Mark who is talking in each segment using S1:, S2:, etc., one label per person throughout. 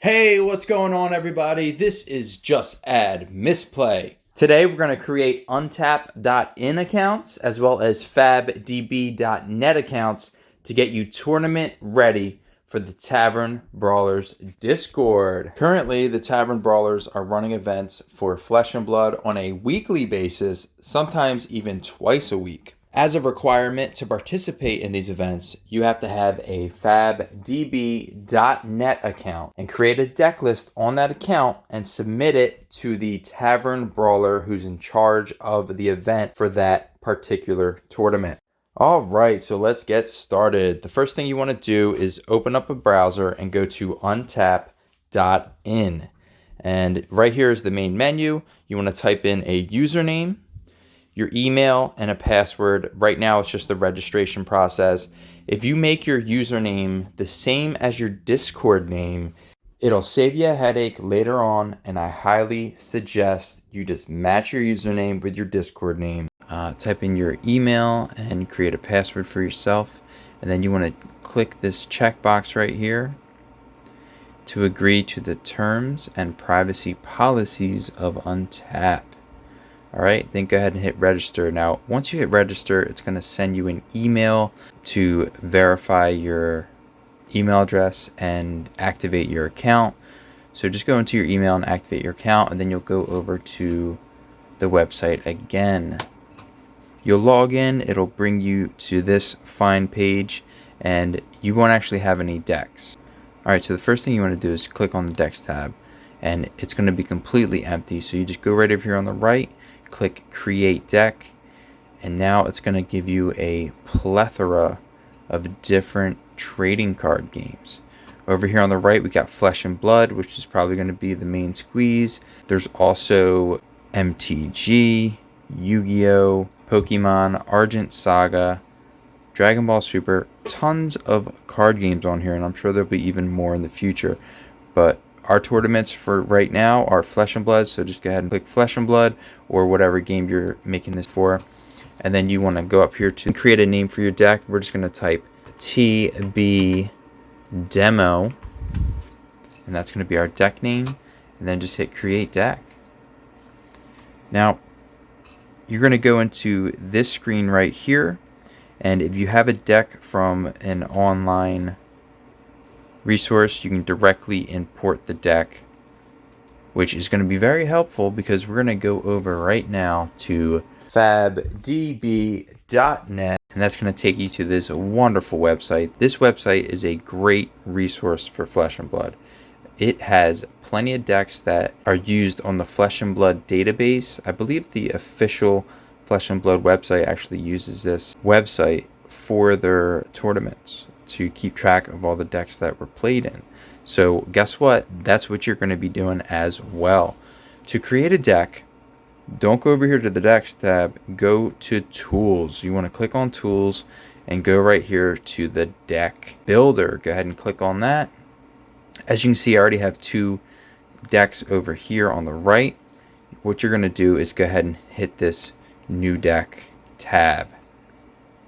S1: Hey, what's going on, everybody? This is Just Add Misplay. Today we're going to create untap.in accounts as well as fabdb.net accounts to get you tournament ready for the Tavern Brawlers Discord. Currently, the Tavern Brawlers are running events for Flesh and Blood on a weekly basis, sometimes even twice a week. As a requirement to participate in these events, you have to have a fabdb.net account and create a deck list on that account and submit it to the Tavern Brawler who's in charge of the event for that particular tournament. All right, so let's get started. The first thing you want to do is open up a browser and go to untap.in. And right here is the main menu. You want to type in a username, your email, and a password. Right now it's just the registration process. If you make your username the same as your Discord name, it'll save you a headache later on, and I highly suggest you just match your username with your Discord name. Type in your email and create a password for yourself, and then you want to click this checkbox right here to agree to the terms and privacy policies of Untap. Alright, then go ahead and hit register. Now, once you hit register, it's going to send you an email to verify your email address and activate your account. So just go into your email and activate your account, and then you'll go over to the website again. You'll log in, it'll bring you to this find page, and you won't actually have any decks. Alright, so the first thing you want to do is click on the decks tab, and it's going to be completely empty. So you just go right over here on the right, click create deck, and now it's going to give you a plethora of different trading card games. Over here on the right we got Flesh and Blood, which is probably going to be the main squeeze. There's also MTG, Yu-Gi-Oh, Pokemon, Argent Saga, Dragon Ball Super. Tons of card games on here, and I'm sure there'll be even more in the future, but our tournaments for right now are Flesh and Blood, so just go ahead and click Flesh and Blood or whatever game you're making this for. And then you want to go up here to create a name for your deck. We're just going to type TB Demo, and that's going to be our deck name. And then just hit create deck. Now, you're going to go into this screen right here, and if you have a deck from an online resource, you can directly import the deck, which is going to be very helpful because we're going to go over right now to fabdb.net, and that's going to take you to this wonderful website. This website is a great resource for Flesh and Blood. It has plenty of decks that are used on the Flesh and Blood database. I believe the official Flesh and Blood website actually uses this website for their tournaments to keep track of all the decks that were played in. So guess what? That's what you're going to be doing as well. To create a deck, don't go over here to the decks tab, go to tools. You want to click on tools and go right here to the deck builder. Go ahead and click on that. As you can see, I already have two decks over here on the right. What you're going to do is go ahead and hit this new deck tab.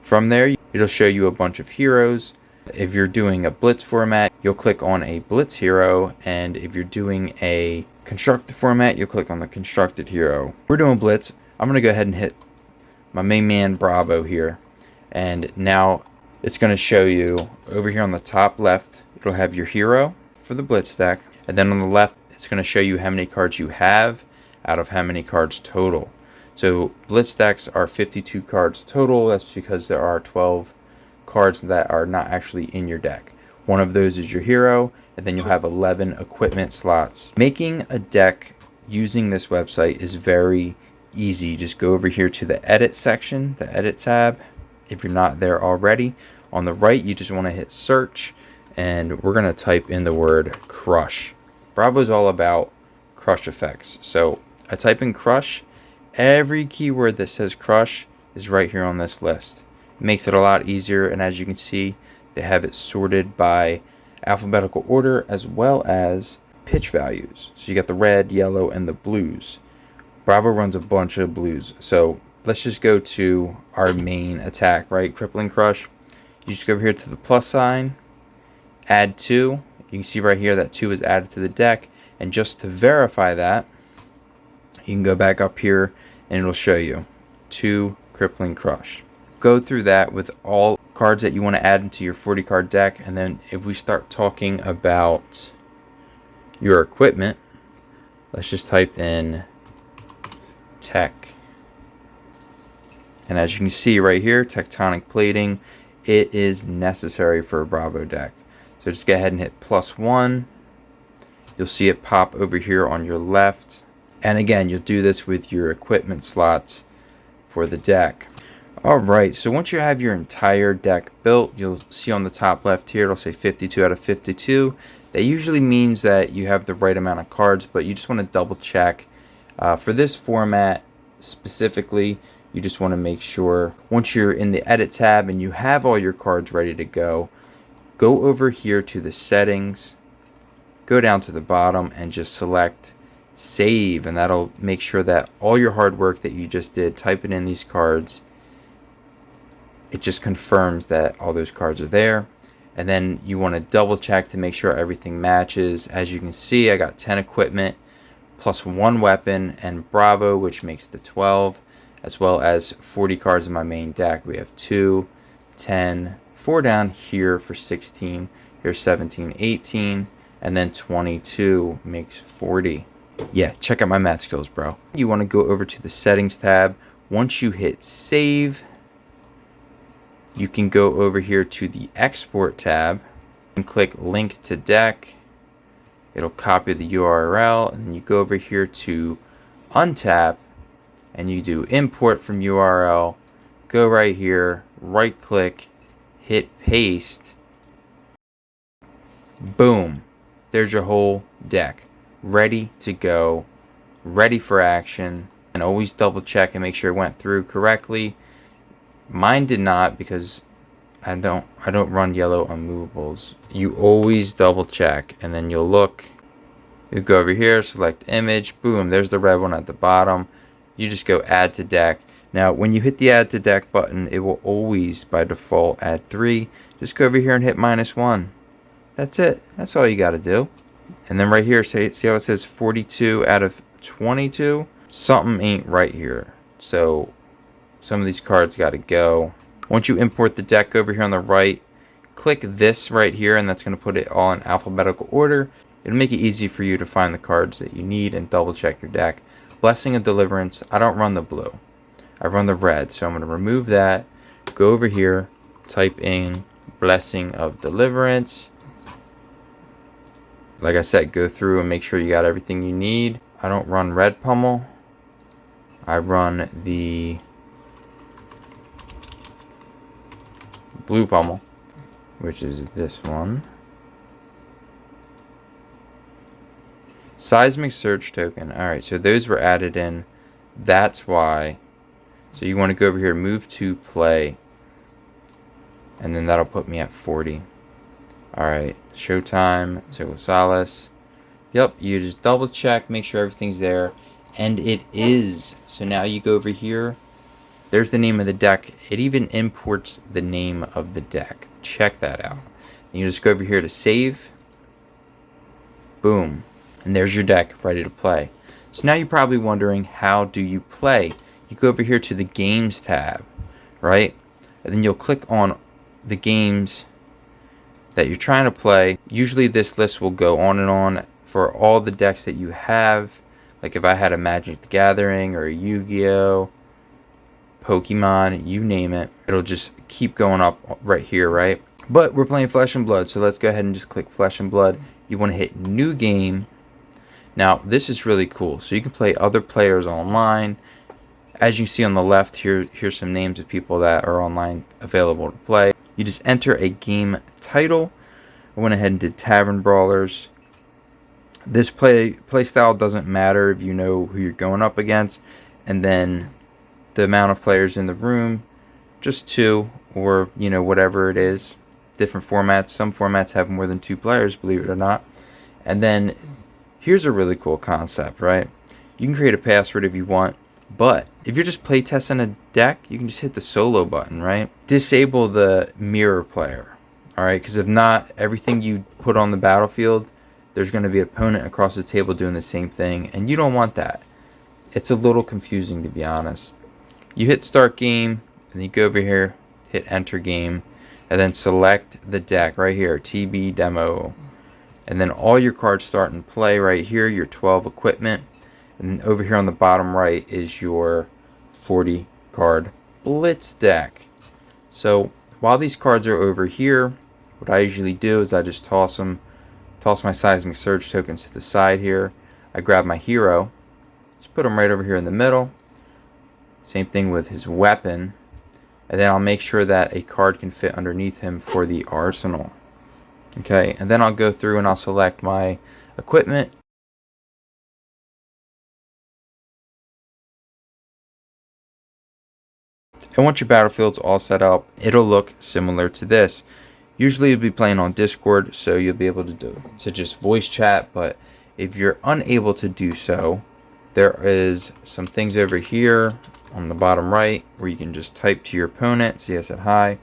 S1: From there, it'll show you a bunch of heroes. If you're doing a blitz format, you'll click on a blitz hero, and if you're doing a constructed format, you'll click on the constructed hero. We're doing blitz. I'm going to go ahead and hit my main man Bravo here, and now it's going to show you over here on the top left, it'll have your hero for the blitz deck, and then on the left it's going to show you how many cards you have out of how many cards total. So blitz decks are 52 cards total. That's because there are 12 cards that are not actually in your deck. One of those is your hero, and then you'll have 11 equipment slots. Making a deck using this website is very easy. Just go over here to the edit section, the edit tab, if you're not there already. On the right, you just want to hit search, and we're going to type in the word crush. Bravo is all about crush effects. So I type in crush. Every keyword that says crush is right here on this list. It makes it a lot easier, and as you can see, they have it sorted by alphabetical order as well as pitch values. So you got the red, yellow, and the blues. Bravo runs a bunch of blues. So let's just go to our main attack, right? Crippling Crush. You just go over here to the plus sign, add to. You You can see right here that 2 is added to the deck. And just to verify that, you can go back up here and it'll show you 2 Crippling Crush. Go through that with all cards that you want to add into your 40 card deck. And then if we start talking about your equipment, let's just type in tech. And as you can see right here, tectonic plating, it is necessary for a Bravo deck. So just go ahead and hit +1. You'll see it pop over here on your left. And again, you'll do this with your equipment slots for the deck. Alright, so once you have your entire deck built, you'll see on the top left here, it'll say 52 out of 52. That usually means that you have the right amount of cards, but you just want to double check. For this format specifically, you just want to make sure once you're in the edit tab and you have all your cards ready to go over here to the settings, go down to the bottom and just select save, and that'll make sure that all your hard work that you just did typing in these cards, it just confirms that all those cards are there. And then you want to double check to make sure everything matches. As you can see, I got 10 equipment plus 1 weapon and Bravo, which makes the 12, as well as 40 cards in my main deck. We have 2, 10, 4 down here for 16, here's 17, 18, and then 22 makes 40. Yeah, check out my math skills, bro. You want to go over to the settings tab. Once you hit save, you can go over here to the export tab and click link to deck. It'll copy the URL, and you go over here to untap and you do import from URL. Go right here, right click, hit paste. Boom. There's your whole deck. Ready to go, ready for action. And always double check and make sure it went through correctly. Mine did not because I don't run yellow unmovables. You always double check, and then you'll look. You go over here, select image, boom, there's the red one at the bottom. You just go add to deck. Now when you hit the add to deck button, it will always by default add 3. Just go over here and hit -1. That's it. That's all you got to do. And then right here, see how it says 42 out of 22? Something ain't right here. So some of these cards got to go. Once you import the deck over here on the right, click this right here, and that's going to put it all in alphabetical order. It'll make it easy for you to find the cards that you need and double check your deck. Blessing of Deliverance, I don't run the blue. I run the red. So I'm going to remove that. Go over here, type in Blessing of Deliverance. Like I said, go through and make sure you got everything you need. I don't run red pummel. I run the blue pummel, which is this one. Seismic Search Token. Alright, so those were added in. That's why. So you want to go over here, move to play. And then that'll put me at 40. Alright, Showtime, so Solace. Yep, you just double check, make sure everything's there. And it is. So now you go over here. There's the name of the deck. It even imports the name of the deck. Check that out. And you just go over here to save. Boom. And there's your deck ready to play. So now you're probably wondering, how do you play? You go over here to the Games tab, right? And then you'll click on the games that you're trying to play. Usually this list will go on and on for all the decks that you have. Like if I had a Magic the Gathering or a Yu-Gi-Oh, Pokemon, you name it, it'll just keep going up right here, right? But we're playing Flesh and Blood, so let's go ahead and just click Flesh and Blood. You want to hit New Game. Now this is really cool, so you can play other players online. As you see on the left here, here's some names of people that are online available to play. You just enter a game title. I went ahead and did Tavern Brawlers. This play style doesn't matter if you know who you're going up against. And then the amount of players in the room, just 2, or you know, whatever it is. Different formats. Some formats have more than 2 players, believe it or not. And then here's a really cool concept, right? You can create a password if you want. But if you're just playtesting a deck, you can just hit the solo button, right? Disable the mirror player, Alright, because if not, everything you put on the battlefield, there's going to be an opponent across the table doing the same thing, and you don't want that. It's a little confusing, to be honest. You hit start game, and you go over here, hit enter game, and then select the deck right here, TB demo. And then all your cards start in play right here, your 12 equipment. And over here on the bottom right is your 40 card blitz deck. So while these cards are over here, what I usually do is I just toss my seismic surge tokens to the side here. I grab my hero, just put him right over here in the middle. Same thing with his weapon. And then I'll make sure that a card can fit underneath him for the arsenal. Okay, and then I'll go through and I'll select my equipment. And once your battlefield's all set up, it'll look similar to this. Usually you'll be playing on Discord, so you'll be able to just voice chat, but if you're unable to do so, there is some things over here on the bottom right where you can just type to your opponent. See, I said hi.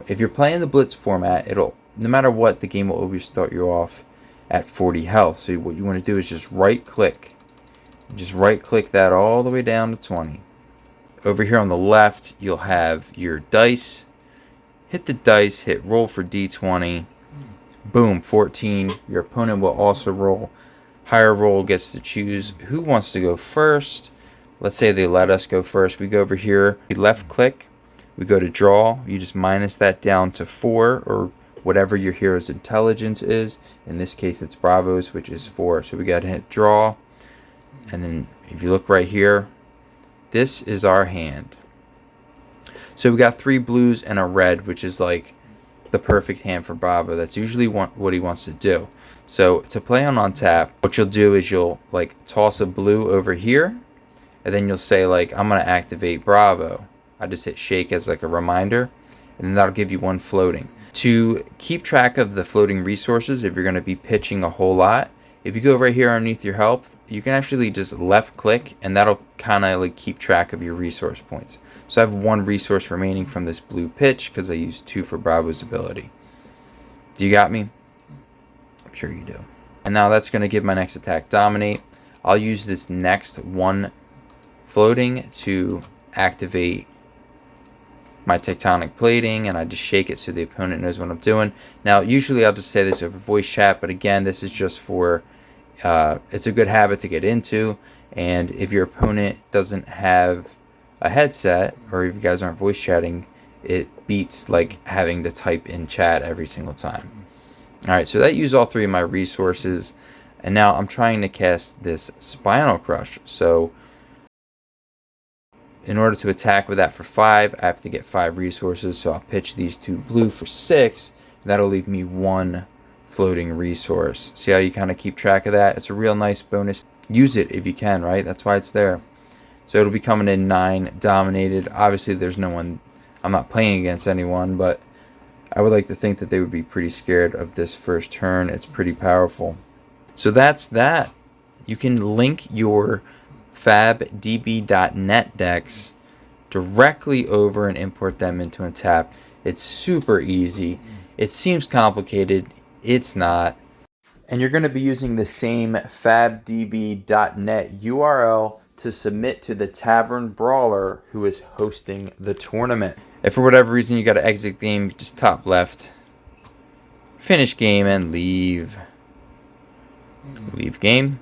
S1: If you're playing the Blitz format, it'll, no matter what, the game will always start you off at 40 health. So what you want to do is just right click. Just right click that all the way down to 20. Over here on the left, you'll have your dice. Hit the dice, hit roll for d20. Boom, 14. Your opponent will also roll. Higher roll gets to choose who wants to go first. Let's say they let us go first. We go over here, we left click, we go to draw. You just minus that down to 4 or whatever your hero's intelligence is. In this case, it's Bravo's, which is 4. So we got to hit draw. And then if you look right here, this is our hand. So we got 3 blues and a red, which is like the perfect hand for Bravo. That's usually what he wants to do. So to play on tap, what you'll do is you'll like toss a blue over here, and then you'll say like, I'm gonna activate Bravo. I just hit shake as like a reminder, and then that'll give you 1 floating. To keep track of the floating resources, if you're gonna be pitching a whole lot, if you go right here underneath your health, you can actually just left click, and that'll kind of like keep track of your resource points. So I have 1 resource remaining from this blue pitch because I used 2 for Bravo's ability. Do you got me? I'm sure you do. And now that's going to give my next attack dominate. I'll use this next 1 floating to activate my tectonic plating, and I just shake it so the opponent knows what I'm doing. Now usually I'll just say this over voice chat, but again, this is just for it's a good habit to get into. And if your opponent doesn't have a headset, or if you guys aren't voice chatting, it beats like having to type in chat every single time. Alright, so that used all 3 of my resources, and now I'm trying to cast this Spinal Crush. So in order to attack with that for 5, I have to get 5 resources. So I'll pitch these 2 blue for 6. That'll leave me 1 floating resource. See how you kind of keep track of that? It's a real nice bonus. Use it if you can, right? That's why it's there. So it'll be coming in 9 dominated. Obviously there's no one, I'm not playing against anyone, but I would like to think that they would be pretty scared of this first turn. It's pretty powerful. So that's that. You can link your fabdb.net decks directly over and import them into Untap. It's super easy. It seems complicated. It's not. And you're going to be using the same fabdb.net URL to submit to the Tavern Brawler who is hosting the tournament. If for whatever reason you got to exit game, just top left, finish game, and leave. Leave game.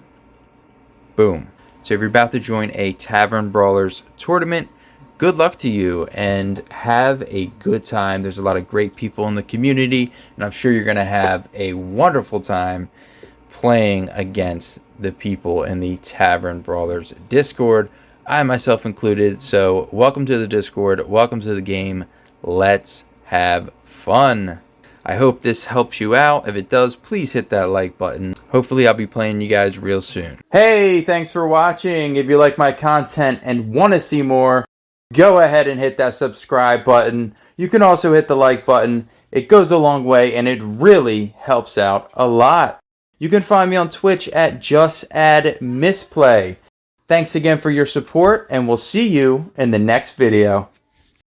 S1: Boom. So if you're about to join a Tavern Brawlers tournament, good luck to you and have a good time. There's a lot of great people in the community, and I'm sure you're going to have a wonderful time playing against the people in the Tavern Brawlers Discord, I myself included. So welcome to the Discord, welcome to the game. Let's have fun. I hope this helps you out. If it does, please hit that like button. Hopefully I'll be playing you guys real soon. Hey, thanks for watching. If you like my content and want to see more, go ahead and hit that subscribe button. You can also hit the like button. It goes a long way and it really helps out a lot. You can find me on Twitch at JustAddMisplay. Thanks again for your support, and we'll see you in the next video.